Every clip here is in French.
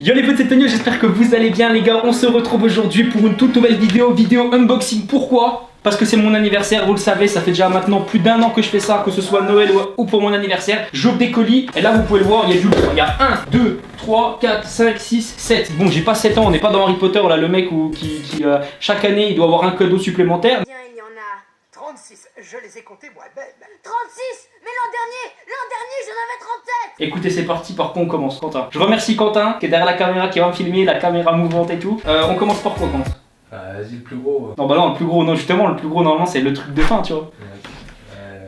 Yo les potes, c'est Tonio, j'espère que vous allez bien les gars. On se retrouve aujourd'hui pour une toute nouvelle vidéo unboxing. Pourquoi? Parce que c'est mon anniversaire, vous le savez, ça fait déjà maintenant plus d'1 an que je fais ça, que ce soit Noël ou pour mon anniversaire. J'ouvre des colis et là vous pouvez le voir, il y a du lourd. Il y a 1, 2, 3, 4, 5, 6, 7. Bon, j'ai pas 7 ans, on n'est pas dans Harry Potter là, le mec qui chaque année il doit avoir un cadeau supplémentaire. Bien, il y en a 36, je les ai comptés moi-même. 36. Mais l'an dernier, j'en avais 37. Écoutez, c'est parti, par quoi on commence, Quentin? Je remercie Quentin qui est derrière la caméra, qui va me filmer, la caméra mouvante et tout. On commence par quoi, Quentin? Vas-y le plus gros. Non bah non, le plus gros, non justement, le plus gros normalement c'est le truc de fin, tu vois.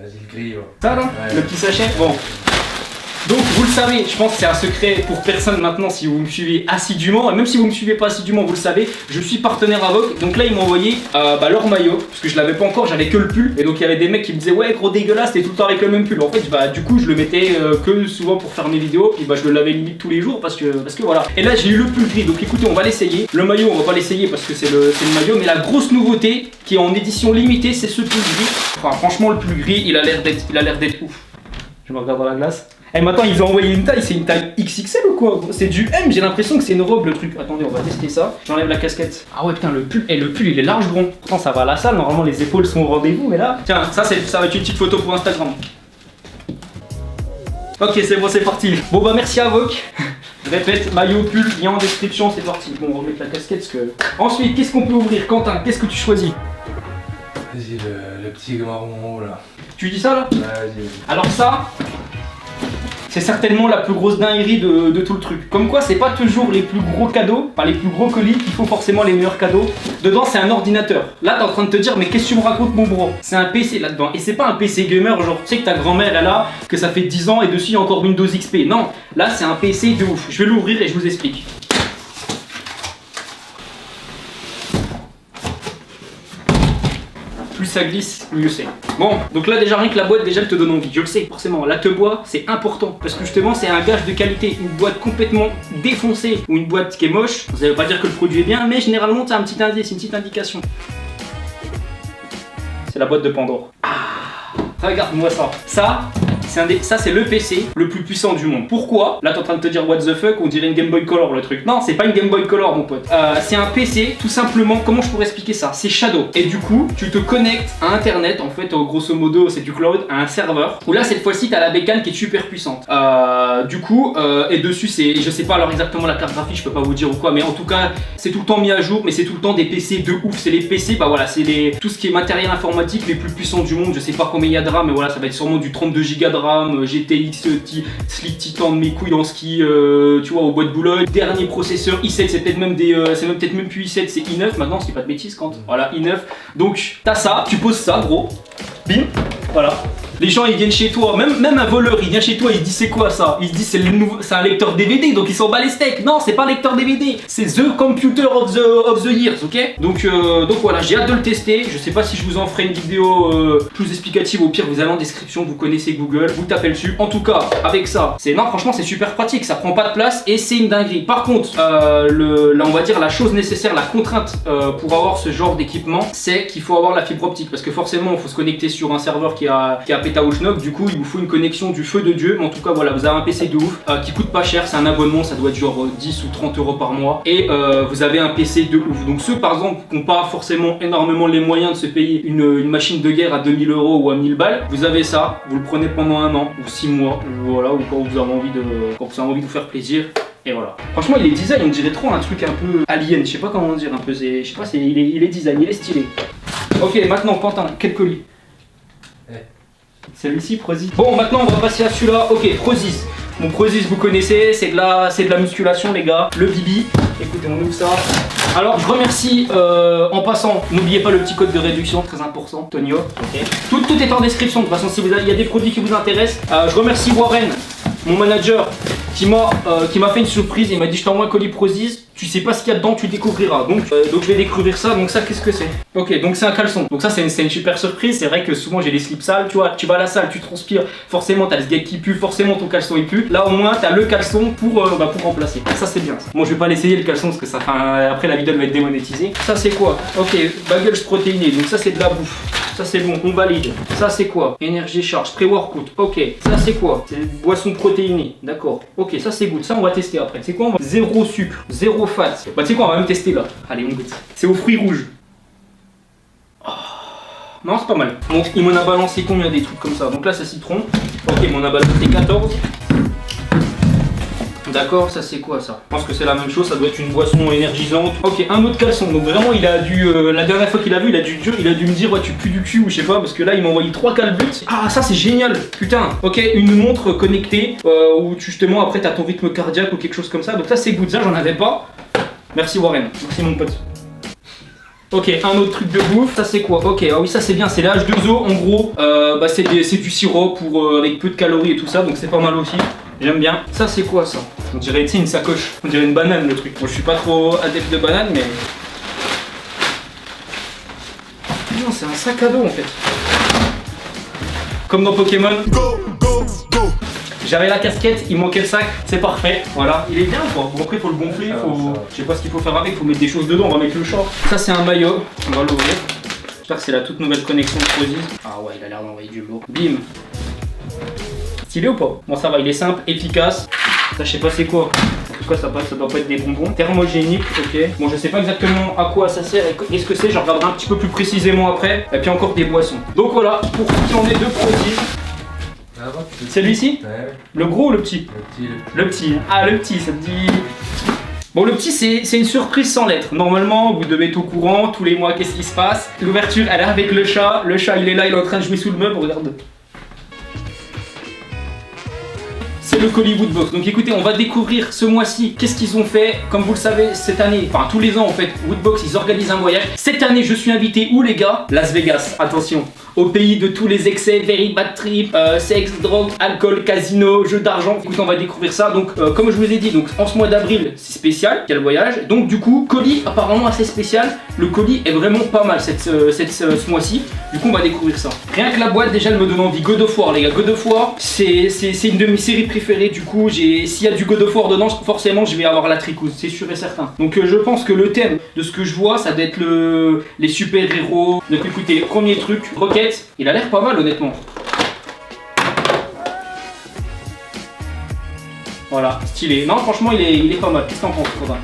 Vas-y le gris. Ça là, Ouais. le petit sachet. Bon. Donc vous le savez, je pense que c'est un secret pour personne maintenant si vous me suivez assidûment. Et même si vous me suivez pas assidûment, vous le savez, je suis partenaire Avoc. Donc là ils m'ont envoyé leur maillot, parce que je l'avais pas encore, j'avais que le pull. Et donc il y avait des mecs qui me disaient ouais gros dégueulasse, t'es tout le temps avec le même pull. En fait bah du coup je le mettais que souvent pour faire mes vidéos. Et bah je le lavais limite tous les jours parce que voilà. Et là j'ai eu le pull gris, donc écoutez on va l'essayer. Le maillot on va pas l'essayer parce que c'est le maillot. Mais la grosse nouveauté qui est en édition limitée c'est ce pull gris. Enfin franchement le pull gris il a l'air d'être ouf. Je me regarde dans la glace. Et maintenant ils ont envoyé une taille, c'est une taille XXL ou quoi? C'est du M, j'ai l'impression que c'est une robe le truc. Attendez, on va tester ça. J'enlève la casquette. Ah ouais putain le pull il est large gros. Pourtant ça va à la salle, normalement les épaules sont au rendez-vous mais là. Tiens, ça va être une petite photo pour Instagram. Ok c'est bon, c'est parti. Bon bah merci à Avoc. Je répète, maillot, pull, lien en description, c'est parti. Bon on va remettre la casquette parce que. Ensuite, qu'est-ce qu'on peut ouvrir? Quentin, qu'est-ce que tu choisis? Vas-y le petit marron en haut là. Tu dis ça là? Ouais, vas-y. Alors ça, c'est certainement la plus grosse dinguerie de tout le truc. Comme quoi, c'est pas toujours les plus gros cadeaux, pas les plus gros colis qui font forcément les meilleurs cadeaux. Dedans, c'est un ordinateur. Là, t'es en train de te dire, mais qu'est-ce que tu me racontes, mon bro? C'est un PC là-dedans. Et c'est pas un PC gamer, genre, tu sais que ta grand-mère, elle a, que ça fait 10 ans et dessus, il y a encore Windows XP. Non, là, c'est un PC de ouf. Je vais l'ouvrir et je vous explique. Plus ça glisse, mieux c'est. Bon, donc là déjà rien que la boîte déjà elle te donne envie, je le sais forcément. La te boîte c'est important parce que justement c'est un gage de qualité. Une boîte complètement défoncée ou une boîte qui est moche, ça veut pas dire que le produit est bien, mais généralement tu as un petit indice, une petite indication. C'est la boîte de Pandore. Ah, regarde-moi ça. Ça c'est le PC le plus puissant du monde. Pourquoi? Là t'es en train de te dire what the fuck, on dirait une Game Boy Color le truc. Non, c'est pas une Game Boy Color mon pote. C'est un PC tout simplement, comment je pourrais expliquer ça? C'est Shadow. Et du coup, tu te connectes à internet, en fait grosso modo c'est du cloud, à un serveur. Où là cette fois-ci t'as la bécane qui est super puissante. Du coup, et dessus c'est, je sais pas alors exactement la carte graphique, je peux pas vous dire ou quoi, mais en tout cas c'est tout le temps mis à jour, mais c'est tout le temps des PC de ouf. C'est les PC, bah voilà, c'est tout ce qui est matériel informatique les plus puissants du monde. Je sais pas combien il y a de RAM, mais voilà, ça va être sûrement du 32 Go de RAM, GTX, Slick Titan de mes couilles dans ski, tu vois, au bois de Boulogne. Dernier processeur i7, c'est peut-être même peut-être même plus i7, c'est i9 maintenant, c'est pas de bêtises quand. Voilà, i9. Donc t'as ça, tu poses ça, gros. Bim, voilà. Les gens ils viennent chez toi, même un voleur il vient chez toi, il se dit c'est quoi ça? Il se dit c'est un lecteur DVD, donc ils s'en bat les steaks. Non, c'est pas un lecteur DVD, c'est The Computer of the Years, ok? Donc voilà, j'ai hâte de le tester. Je sais pas si je vous en ferai une vidéo plus explicative, au pire vous allez en description, vous connaissez Google, vous tapez dessus. En tout cas, avec ça, non franchement c'est super pratique, ça prend pas de place et c'est une dinguerie. Par contre, là on va dire la chose nécessaire, la contrainte pour avoir ce genre d'équipement, c'est qu'il faut avoir la fibre optique. Parce que forcément il faut se connecter sur un serveur qui a Pétaouchnok, du coup il vous faut une connexion du feu de Dieu. Mais en tout cas voilà, vous avez un PC de ouf qui coûte pas cher, c'est un abonnement, ça doit être genre 10 ou 30 euros par mois. Et vous avez un PC de ouf. Donc ceux par exemple qui n'ont pas forcément énormément les moyens de se payer une machine de guerre à 2000 euros ou à 1000 balles, vous avez ça, vous le prenez pendant 1 an ou 6 mois, voilà, ou quand vous avez envie de vous faire plaisir. Et voilà. Franchement il est design, on dirait trop un truc un peu alien, je sais pas comment dire, un peu, je sais pas, il est design, il est stylé. Ok, maintenant Quentin, quel colis? Celui-ci, Prozis. Bon, maintenant on va passer à celui-là. Ok, Prozis. Mon Prozis, vous connaissez, c'est de la musculation, les gars. Le Bibi. Écoutez, on ouvre ça. Alors, je remercie en passant. N'oubliez pas le petit code de réduction, très important, Tonio. Ok. Tout est en description. De toute façon, si il y a des produits qui vous intéressent. Je remercie Warren, mon manager, qui m'a fait une surprise. Il m'a dit je t'envoie un colis Prozis. tu sais pas ce qu'il y a dedans, tu découvriras. Donc je vais découvrir ça. Donc ça, qu'est-ce que c'est? Ok, donc c'est un caleçon. Donc ça, c'est une super surprise. C'est vrai que souvent j'ai les slips sales, tu vois. Tu vas à la salle, tu transpires, forcément t'as le sgeg qui pue, forcément ton caleçon il pue. Là au moins t'as le caleçon pour remplacer. Ça c'est bien. Ça. Moi je vais pas l'essayer le caleçon parce que ça fait après la vidéo elle va être démonétisée. Ça c'est quoi? Ok, bagels protéinés. Donc ça c'est de la bouffe. Ça c'est bon, on valide. Ça c'est quoi? Énergie charge, pré-workout. Ok, ça c'est quoi? C'est une boisson protéinée. D'accord. Ok, ça c'est good. Ça on va tester après. C'est quoi? On va... Zéro sucre, zéro fat. Bah tu sais quoi, on va même tester là. Allez, on goûte. C'est aux fruits rouges. Oh. Non, c'est pas mal. Donc il m'en a balancé combien des trucs comme ça? Donc là c'est citron. Ok, il m'en a balancé 14. D'accord, ça c'est quoi ça? Je pense que c'est la même chose, ça doit être une boisson énergisante. Ok, un autre caleçon, donc vraiment il a dû, la dernière fois qu'il a vu, il a dû me dire ouais tu pues du cul ou je sais pas, parce que là il m'a envoyé 3 calbutes. Ah ça c'est génial, putain. Ok, une montre connectée, où justement après t'as ton rythme cardiaque ou quelque chose comme ça, donc ça c'est good, ça j'en avais pas. Merci Warren, merci mon pote. Ok, un autre truc de bouffe, ça c'est quoi? Ok, ah oui ça c'est bien, c'est les H2O en gros, c'est du sirop pour, avec peu de calories et tout ça, donc c'est pas mal aussi. J'aime bien. Ça c'est quoi ça? On dirait une sacoche. On dirait une banane le truc. Moi je suis pas trop adepte de banane mais... Non c'est un sac à dos en fait. Comme dans Pokémon. J'avais la casquette, il manquait le sac, c'est parfait. Voilà, il est bien quoi. Bon après il faut le gonfler, je sais pas ce qu'il faut faire avec, faut mettre des choses dedans, on va mettre le short. Ça c'est un maillot, on va l'ouvrir. J'espère que c'est la toute nouvelle connexion de Prozis. Ah ouais il a l'air d'envoyer du lourd. Bim. Stylé ou pas? Bon ça va, il est simple, efficace. Ça je sais pas c'est quoi. En tout cas ça doit pas être des bonbons. Thermogénique, ok. Bon je sais pas exactement à quoi ça sert et qu'est-ce que c'est, je regarderai un petit peu plus précisément après. Et puis encore des boissons. Donc voilà, pour ce qui en est de Prozis. Celui-ci? Ouais. Le gros ou le petit? Le petit. Le petit. Ah le petit, ça te dit... Bon le petit c'est une surprise sans lettres. Normalement vous devez être au courant, tous les mois qu'est-ce qui se passe. L'ouverture elle est avec le chat il est là, il est en train de jouer sous le meuble, regarde. C'est le colis Woodbox. Donc écoutez, on va découvrir ce mois-ci qu'est-ce qu'ils ont fait. Comme vous le savez, cette année, enfin tous les ans en fait, Woodbox ils organisent un voyage. Cette année, je suis invité où les gars? Las Vegas. Attention, au pays de tous les excès, very bad trip, sexe, drogue, alcool, casino, jeux d'argent. Écoutez, on va découvrir ça. Donc comme je vous ai dit, donc en ce mois d'avril, c'est spécial, il y a le voyage. Donc du coup, colis apparemment assez spécial. Le colis est vraiment pas mal ce mois-ci. Du coup, on va découvrir ça. Rien que la boîte, déjà, elle me donne envie. God of War, les gars. God of War, c'est une de mes séries préférées. Du coup, s'il y a du God of War dedans, forcément, je vais avoir la tricouse. C'est sûr et certain. Donc, je pense que le thème de ce que je vois, ça doit être les super-héros. Donc, écoutez, premier truc, Rocket. Il a l'air pas mal, honnêtement. Voilà, stylé. Non, franchement, il est pas mal. Qu'est-ce que t'en penses, Robin?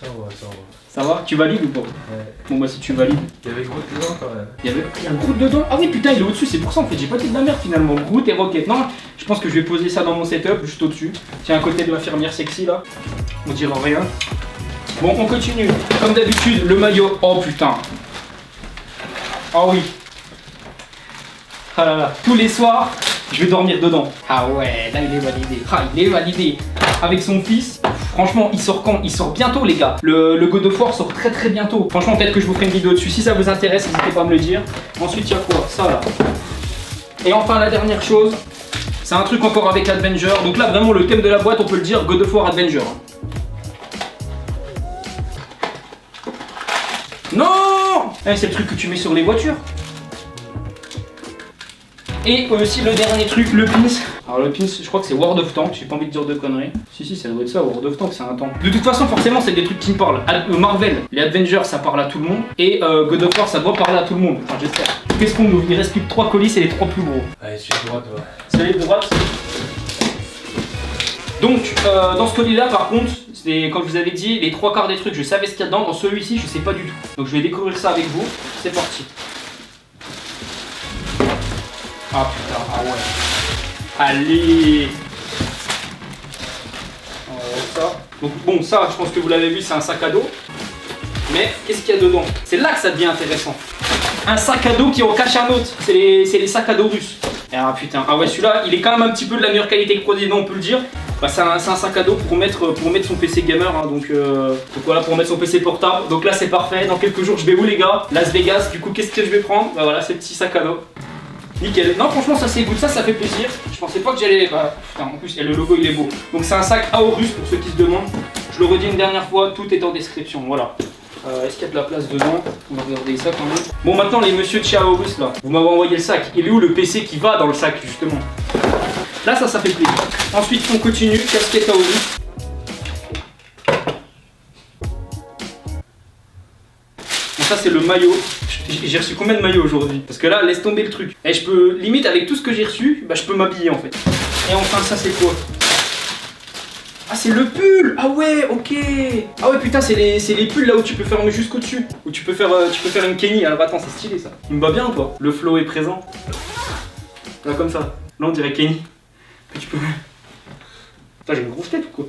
Ça va, ça va. Ça va? Tu valides ou pas? Ouais. Bon bah si tu valides. Il y avait Groot dedans quand même. Il y a le Groot dedans? Ah oui putain il est au-dessus, c'est pour ça en fait j'ai pas dit de la merde finalement. Groot et Rocket. Non, je pense que je vais poser ça dans mon setup juste au-dessus. Tiens à côté de l'infirmière sexy là. On dira rien. Bon on continue. Comme d'habitude le maillot. Oh putain. Oh oui. Ah là là. Tous les soirs je vais dormir dedans. Ah ouais là il est validé. Ah il est validé. Avec son fils. Franchement, il sort quand? Il sort bientôt les gars. Le God of War sort très très bientôt. Franchement, peut-être que je vous ferai une vidéo dessus. Si ça vous intéresse, n'hésitez pas à me le dire. Ensuite, il y a quoi? Ça là. Et enfin, la dernière chose, c'est un truc encore avec Adventure. Donc là, vraiment, le thème de la boîte, on peut le dire, God of War Adventure. Non! C'est le truc que tu mets sur les voitures. Et aussi le dernier truc, le pins. Alors le pins, je crois que c'est World of Tanks, j'ai pas envie de dire de conneries. Si, ça doit être ça, World of Tanks, c'est un tank. De toute façon, forcément, c'est des trucs qui me parlent. Marvel, les Avengers, ça parle à tout le monde. Et God of War, ça doit parler à tout le monde. Enfin, j'espère. Qu'est-ce qu'on ouvre? Il reste plus que 3 colis, c'est les 3 plus gros. Allez, celui de droite, ouais. Celui de droite. Donc, dans ce colis-là, par contre, comme je vous avais dit, les 3 quarts des trucs, je savais ce qu'il y a dedans. Dans celui-ci, je sais pas du tout. Donc, je vais découvrir ça avec vous. C'est parti. Ah putain, ah ouais. Allez. Ça. Donc bon, ça, je pense que vous l'avez vu, c'est un sac à dos. Mais qu'est-ce qu'il y a dedans? C'est là que ça devient intéressant. Un sac à dos qui en cache un autre. C'est les sacs à dos russes. Ah putain, ah ouais, celui-là, il est quand même un petit peu de la meilleure qualité que Prozis, on peut le dire. Bah, c'est un sac à dos pour mettre son PC gamer, hein, donc voilà, pour mettre son PC portable. Donc là, c'est parfait. Dans quelques jours, je vais où les gars? Las Vegas. Du coup, qu'est-ce que je vais prendre? Bah voilà, c'est le petit sac à dos. Nickel. Non, franchement, ça c'est good, ça fait plaisir. Je pensais pas que j'allais. Bah, putain, en plus, le logo il est beau. Donc, c'est un sac Aorus pour ceux qui se demandent. Je le redis une dernière fois, tout est en description, voilà. Est-ce qu'il y a de la place dedans? On va regarder ça quand même. Bon, maintenant les messieurs de chez Aorus là, vous m'avez envoyé le sac. Il est où le PC qui va dans le sac justement? Là ça fait plaisir. Ensuite on continue, casquette Aorus. Bon, ça c'est le maillot. J'ai reçu combien de maillots aujourd'hui? Parce que là laisse tomber le truc. Et je peux, limite avec tout ce que j'ai reçu, bah je peux m'habiller en fait. Et enfin ça c'est quoi? Ah c'est le pull. Ah ouais, ok. Ah ouais putain, c'est les pulls là où tu peux fermer jusqu'au dessus. Où tu peux faire une Kenny. Alors attends, c'est stylé ça. Il me va bien toi. Le flow est présent. Là comme ça. Là on dirait Kenny. Que tu peux. Putain, j'ai une grosse tête ou quoi?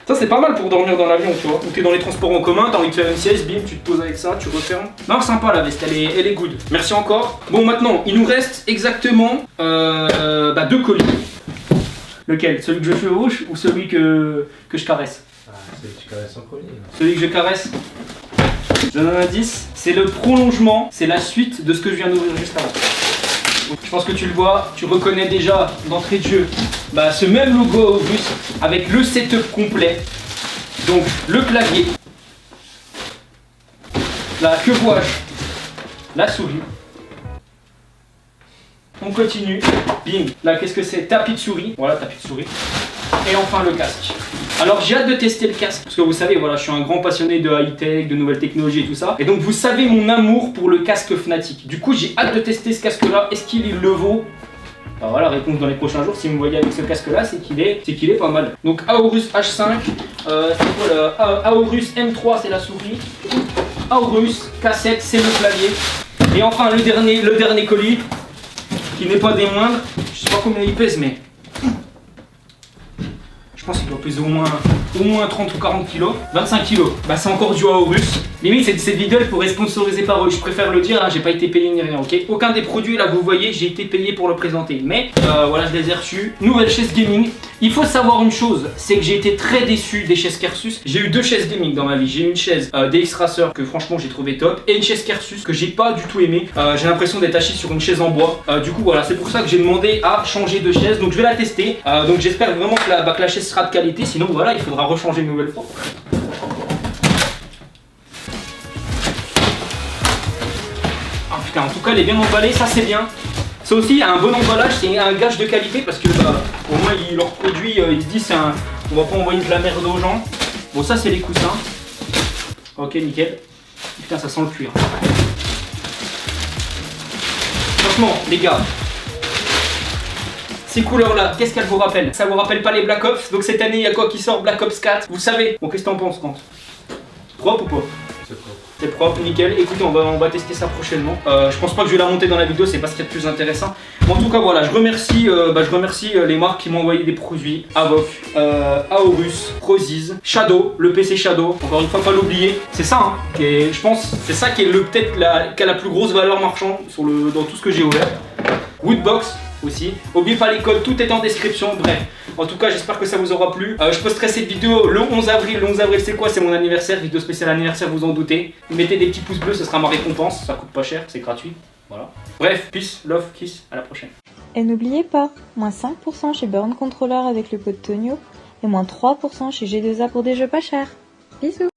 Ça c'est pas mal pour dormir dans l'avion, tu vois. Ou t'es dans les transports en commun, t'as envie de faire une sieste, bim, tu te poses avec ça, tu refermes. Non, sympa la veste, elle est good. Merci encore. Bon maintenant, il nous reste exactement 2 colis. Lequel? Celui que je chevauche ou celui que je caresse? Ah, celui que tu caresses en premier. Là. Celui que je caresse. Je donne un indice, c'est le prolongement, c'est la suite de ce que je viens d'ouvrir juste avant. Je pense que tu le vois, tu reconnais déjà d'entrée de jeu ce même logo Aorus avec le setup complet. Donc le clavier, la que vois-je, la souris. On continue, bing, là qu'est-ce que c'est? Tapis de souris, voilà tapis de souris. Et enfin le casque. Alors j'ai hâte de tester le casque, parce que vous savez, voilà, je suis un grand passionné de high-tech, de nouvelles technologies et tout ça. Et donc vous savez mon amour pour le casque Fnatic. Du coup j'ai hâte de tester ce casque-là, est-ce qu'il le vaut? Bah voilà, réponse dans les prochains jours, si vous me voyez avec ce casque-là, c'est qu'il est pas mal. Donc Aorus H5, c'est quoi là? Aorus M3 c'est la souris, Aorus K7 c'est le clavier. Et enfin le dernier colis, qui n'est pas des moindres, je sais pas combien il pèse mais je pense qu'il doit peser au moins 30 ou 40 kilos. 25 kilos. Bah c'est encore du Aorus. Limite cette vidéo elle pourrait être sponsorisée par eux. Je préfère le dire, hein, j'ai pas été payé ni rien, ok? Aucun des produits là que vous voyez, j'ai été payé pour le présenter. Mais voilà, je les ai reçus. Nouvelle chaise gaming. Il faut savoir une chose, c'est que j'ai été très déçu des chaises Kersus. J'ai eu 2 chaises gaming dans ma vie. J'ai eu une chaise DX Racer que franchement j'ai trouvé top. Et une chaise Kersus que j'ai pas du tout aimé. J'ai l'impression d'être assis sur une chaise en bois. Du coup voilà, c'est pour ça que j'ai demandé à changer de chaise. Donc je vais la tester. Donc j'espère vraiment que la chaise sera de qualité. Sinon voilà, il faudra rechanger une nouvelle fois. Ah putain, en tout cas elle est bien emballée, ça c'est bien. Ça aussi, un bon emballage, c'est un gage de qualité parce que au moins leurs produits, ils se disent on va pas envoyer de la merde aux gens. Bon ça c'est les coussins. Ok nickel. Putain ça sent le cuir. Franchement les gars, ces couleurs là, qu'est-ce qu'elles vous rappellent? Ça vous rappelle pas les Black Ops? Donc cette année il y a quoi qui sort? Black Ops 4, vous savez. Bon qu'est-ce que t'en penses Kant? Propre ou pas? C'est propre. C'est propre, nickel. Écoutez, on va tester ça prochainement. Je pense pas que je vais la monter dans la vidéo, c'est pas ce qu'il y a de plus intéressant. Bon, en tout cas, voilà, je remercie les marques qui m'ont envoyé des produits. Avoc, Aorus, Prozis, Shadow, le PC Shadow. Encore une fois, pas l'oublier. C'est ça, hein. Et je pense, c'est ça qui est peut-être qui a la plus grosse valeur marchande dans tout ce que j'ai ouvert. Woodbox aussi. N'oubliez pas les codes, tout est en description. Bref. En tout cas, j'espère que ça vous aura plu. Je posterai cette vidéo le 11 avril. Le 11 avril, c'est quoi? C'est mon anniversaire. Vidéo spéciale anniversaire, vous en doutez. Mettez des petits pouces bleus, ce sera ma récompense. Ça coûte pas cher, c'est gratuit. Voilà. Bref, peace, love, kiss. À la prochaine. Et n'oubliez pas, moins 5% chez Burn Controller avec le code Tonio et moins 3% chez G2A pour des jeux pas chers. Bisous!